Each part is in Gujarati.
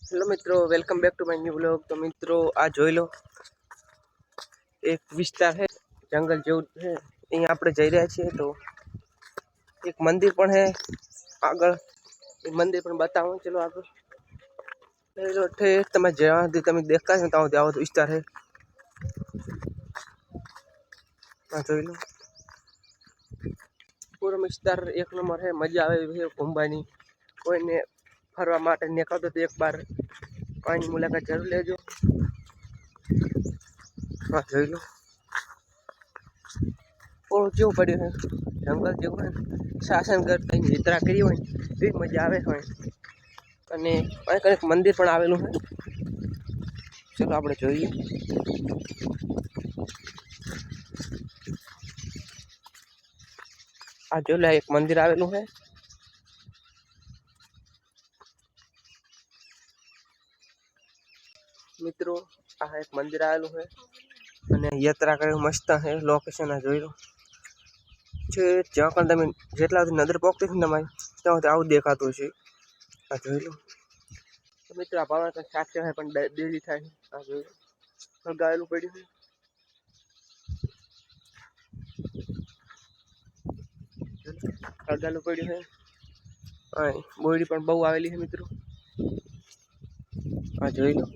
हेलो मित्रों, welcome back to my new vlog. तो मित्रों आ જોઈ લો एक विस्तार है जंगल जो है અહીં આપણે જઈ રહ્યા છીએ। તો એક મંદિર પણ है આગળ, એ મંદિર પણ બતાવું। ચલો આગળ ચલો ठे તમે જ્યાંથી તમે દેખાય ને ત્યાં આવો વિસ્તાર है। આ જોઈ લો પૂરો વિસ્તાર એક નંબર है, મજા આવે એવી છે ઘૂમવાની। કોઈને ફરવા માટે નીકળતો તો એક બાર આની મુલાકાત જરૂર લેજો। हाँ જોઈ લો ઓળું કેવું પડ્યું है, જંગલ જેવું है। શાસન કરતા વિતરા કરી હોય એવી મજા આવે હોય। અને અહીં કંઈક મંદિર પણ આવેલું है। ચલો આપણે જોઈએ। આ જો લે એક મંદિર આવેલું है। મિત્રો આ એક મંદિર આવેલું है અને યાત્રા કરે મસ્ત है। લોકેશન આ જોઈ લો છે, જ્યાં પણ તમે જેટલા નજર પોકતી છે ને તમારી ત્યાં આવું દેખાતું છે। આ જોઈ લો મિત્રો, આ ભાવના કંઈક સાક્ષી હોય પણ દેરી થાય। આ જોઈ લો હળગાવેલું પડ્યું છે, હળગાવેલું પડ્યું છે। હા બોયડી પણ બહુ આવેલી છે મિત્રો। આ જોઈ લો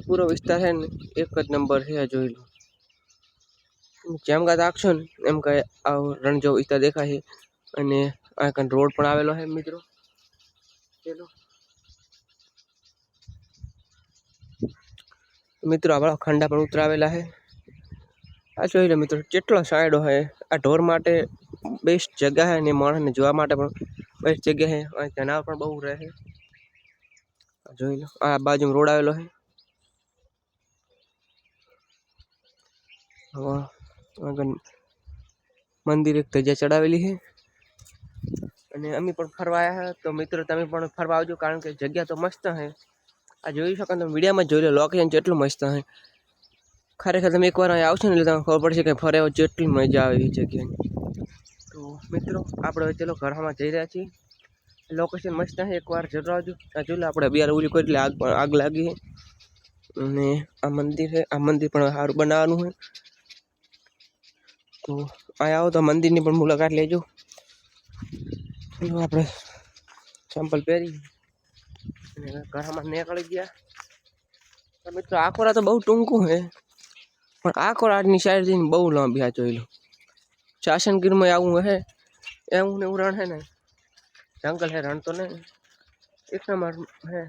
પૂરો વિસ્તાર है ને એક જ નંબર છે। આ જોઈ લો જેમ કાં તાકશો ને એમ કાંઈ આ રણ જેવો વિસ્તાર દેખાય છે। અને આ કાંઈ રોડ પણ આવેલો છે મિત્રો। ચલો મિત્રો આપણા ખંડા પણ ઉતરાવેલા છે। આ જોઈ લો મિત્રો કેટલો સાયડો છે। આ ઢોર માટે બેસ્ટ જગ્યા છે અને માણસને જોવા માટે પણ બેસ્ટ જગ્યા છે। અને જનાવર પણ બહુ રહે। જોઈ લો આ બાજુમાં રોડ આવેલો છે। આગળ મંદિર એક ધજા ચડાવેલી છે અને અમે પણ ફરવા આવ્યા છે। તો મિત્રો તમે પણ ફરવા આવજો, કારણ કે જગ્યા તો મસ્ત છે। આ જોઈ શકો તમે વિડીયોમાં જોઈ લો લોકેશન જેટલું મસ્ત છે। ખરેખર તમે એકવાર અહીં આવશો ને એટલે તમને ખબર પડશે કે ફરે જેટલી મજા આવે એવી જગ્યાની। તો મિત્રો આપણે ચલો ઘરમાં જઈ રહ્યા છીએ। લોકેશન મસ્ત છે, એકવાર જરૂર આવજો। આ જોઈ લો આપણે બિયાર ઉરી કરી એટલે આગ લાગી છે। અને આ મંદિર છે, આ મંદિર પણ સારું બનાવવાનું છે। તો અહીંયા આવો તો મંદિરની પણ મુલાકાત લેજો। ચલો આપણે ચંપલ પહેરી અને ઘરમાં નીકળી ગયા। મિત્રો આખોરા તો બહુ ટૂંકું છે, પણ આખોરાની સાઈડ જઈને બહુ લાંબી। આ જોઈ લો શાસનગીરમાં આવું હે એવું ને એવું રણ है ને, જંગલ है રણ तो नहीं, एक नंबर है।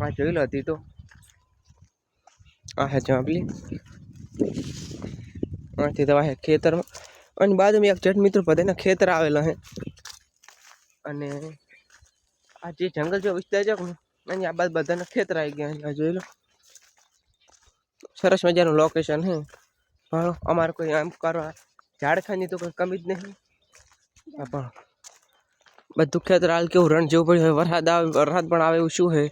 આ જોઈ લો હતી તો આ है ચાંપલી, આથી દવા है ખેતરમાં અને બાજુમાં એક જટ મિત્રો બધાના ખેતર આવેલા છે। અને આ જે જંગલ જો વિસ્તાર છે ને આ બાદ બધાના ખેતર આવી ગયા છે। આ જોઈ લો સરસ મજાનું લોકેશન છે। હા અમારે કોઈ આમ કરવા ઝાડખાની તો કોઈ કમી જ નહીં। પણ બધું ખેતર હાલ કેવું રણ જેવું પડ્યું હોય। વરસાદ પણ આવે એવું શું છે,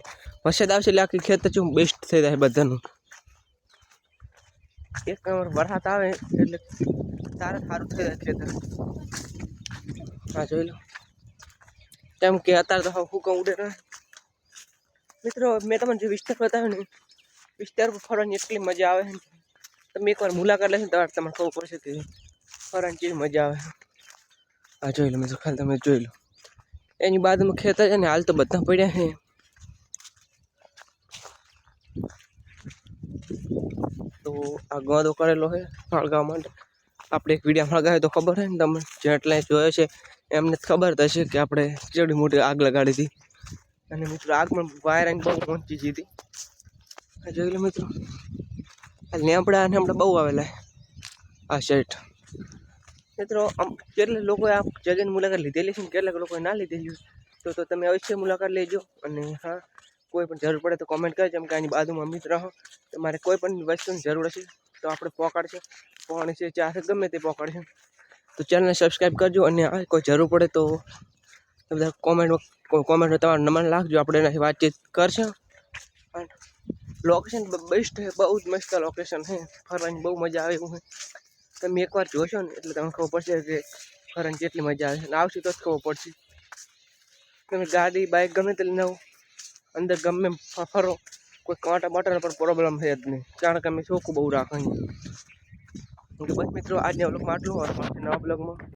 વરસાદ આવશે એટલે આખી ખેતર શું બેસ્ટ થઈ જાય બધાનું। એક વરસાદ આવે એટલે સારું થઈ જાય ખેતર। હા જોઈ લો કેમ કે અત્યારે તો હુકમ ઉડે ને મિત્રો। મેં તમને જે વિસ્તાર બતાવ્યો ને વિસ્તાર પર ફરવાની એટલી મજા આવે છે, તમે એકવાર મુલાકાત લેશો ને તમને ખબર પડશે કે ફરવાની કેવી મજા આવે। આ જોઈ લો મિત્રો, ખાલી તમે જોઈ લો એની બાજુમાં ખેતર છે ને હાલ તો બધા પડ્યા છે। તો આ ગોદો કરેલો છે હળગાવવા માટે। આપણે એક વિડીયો હળગાવ્યો તો ખબર છે ને તમને, જેટલા જોયો છે એમને ખબર થશે કે આપણે કેવડી મોટી આગ લગાડી હતી। અને મિત્રો આગમાં વાયર આવીને બહુ પહોંચી ગઈ હતી। જોઈ લો મિત્રો લેમડા બહુ આવેલા આ સાઈડ। મિત્રો કેટલાક લોકોએ આ જગ્યાની મુલાકાત લીધેલી છે ને કેટલાક લોકોએ ના લીધેલી, તો તમે અવશ્ય મુલાકાત લેજો। અને હા કોઈ પણ જરૂર પડે તો કોમેન્ટ કરજો, જેમ કે આની બાજુમાં મિત્ર રહો તમારે કોઈ પણ વસ્તુની જરૂર હશે તો આપણે પહોંચાડશે, પોણી છે ચારે ગમે તે પહોંચાડશે। તો ચેનલને સબસ્ક્રાઈબ કરજો અને કોઈ જરૂર પડે તો બધા કોમેન્ટમાં તમારો નંબર નાખજો, આપણે એનાથી વાતચીત કરશું। લોકેશન બેસ્ટ છે, બહુ જ મસ્ત લોકેશન છે, ફરવાની બહુ મજા આવે એવું છે। તમે એકવાર જોશો ને એટલે તમને ખબર પડશે કે ફરવાની કેટલી મજા આવે છે, અને આવશે તો જ ખબર પડશે। તમે ગાડી બાઇક ગમે તે લઈને આવો અંદર ગમે ફરો કોઈ કાંટા બાટાનો પણ પ્રોબ્લેમ છે જ નહીં કારણ કે અમે ચોખ્ખું બહુ રાખીએ બસ મિત્રો આજના બ્લોગમાં આટલું નવા બ્લોગમાં